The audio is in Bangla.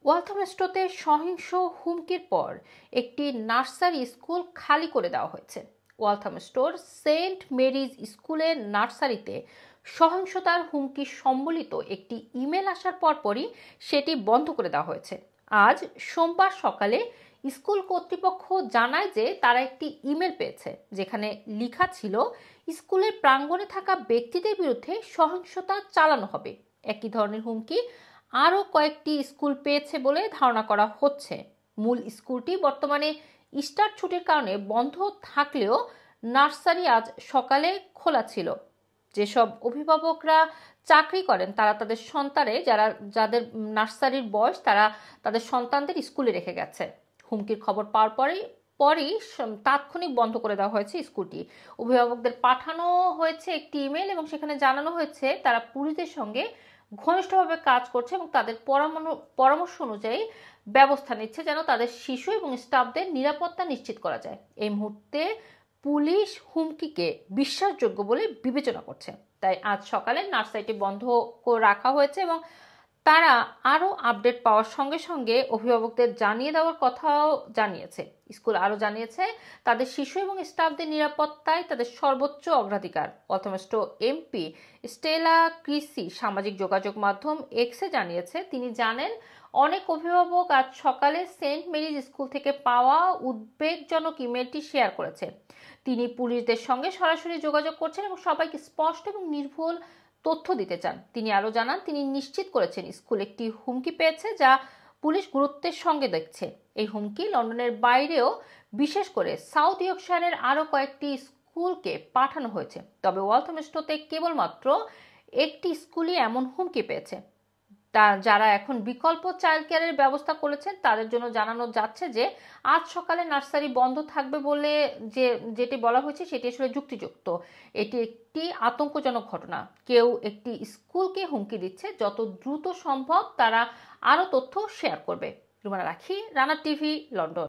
ওয়ালথামস্টোতে সহিংস হুমকির পর একটি নার্সারি স্কুল খালি করে দেওয়া হয়েছে। ওয়ালথামস্টোর সেন্ট মেরিজ স্কুলের নার্সারিতে সহিংসতার হুমকি সম্বলিত একটি ইমেল আসার পরপরই সেটি বন্ধ করে দেওয়া হয়েছে। আজ সোমবার সকালে স্কুল কর্তৃপক্ষ জানায় যে তারা একটি ইমেল পেয়েছে যেখানে লেখা ছিল স্কুলের প্রাঙ্গণে থাকা ব্যক্তিদের বিরুদ্ধে সহিংসতা চালানো হবে। একই ধরনের হুমকি আরও কয়েকটি স্কুল পেয়েছে বলে ধারণা করা হচ্ছে। মূল স্কুলটি বর্তমানে ইস্টার ছুটির কারণে বন্ধ থাকলেও নার্সারি আজ সকালে খোলা ছিল। যেসব অভিভাবকরা চাকরি করেন তারা তাদের যাদের নার্সারির বয়স তারা তাদের সন্তানদের স্কুলে রেখে গেছে। হুমকির খবর পাওয়ার পরই তাৎক্ষণিক বন্ধ করে দেওয়া হয়েছে স্কুলটি। অভিভাবকদের পাঠানো হয়েছে একটি ইমেল এবং সেখানে জানানো হয়েছে তারা পুলিশের সঙ্গে ঘনিষ্ঠভাবে কাজ করছে এবং তাদের পরামর্শ অনুযায়ী ব্যবস্থা নিচ্ছে যেন তাদের শিশু এবং স্টাফদের নিরাপত্তা নিশ্চিত করা যায়। এই মুহূর্তে পুলিশ হুমকিকে বিশ্বাসযোগ্য বলে বিবেচনা করছে, তাই আজ সকালে নার্সারিটি বন্ধ রাখা হয়েছে এবং তারা আরও আপডেট পাওয়ার সঙ্গে সঙ্গে অভিভাবকদের জানিয়ে দেওয়ার কথাও জানিয়েছে। স্কুল আরও জানিয়েছে তাদের শিশু এবং স্টাফদের নিরাপত্তায় তাদের সর্বোচ্চ অগ্রাধিকার। ওয়ালথামস্টো এমপি স্টেলা ক্রিসি সামাজিক যোগাযোগ মাধ্যম এক্সে জানিয়েছে তিনি জানেন অনেক অভিভাবক আজ সকালে সেন্ট মেরিজ স্কুল থেকে পাওয়া উদ্বেগজনক ইমেলটি শেয়ার করেছে। তিনি পুলিশদের সঙ্গে সরাসরি যোগাযোগ করছেন এবং সবাইকে স্পষ্ট এবং নির্ভুল তথ্য দিতে চান। তিনি আরও জানান তিনি নিশ্চিত করেছেন স্কুল একটি হুমকি পেয়েছে যা পুলিশ গুরুত্বের সঙ্গে দেখছে। এই হুমকি লন্ডনের বাইরেও বিশেষ করে সাউথ ইয়র্কশায়ারের আরও কয়েকটি স্কুলকে পাঠানো হয়েছে, তবে ওয়ালথামস্টোতে কেবলমাত্র একটি স্কুলই এমন হুমকি পেয়েছে। যারা এখন বিকল্প চাইল্ড কেয়ারের ব্যবস্থা করেছেন তাদের জন্য জানানো যাচ্ছে যে আজ সকালে নার্সারি বন্ধ থাকবে বলে যেটি বলা হয়েছে সেটি আসলে যুক্তিযুক্ত। এটি একটি আতঙ্কজনক ঘটনা। কেউ একটি স্কুলকে হুমকি দিচ্ছে, যত দ্রুত সম্ভব তারা আরও তথ্য শেয়ার করবে। রুমানা রাখি, রানা টিভি, লন্ডন।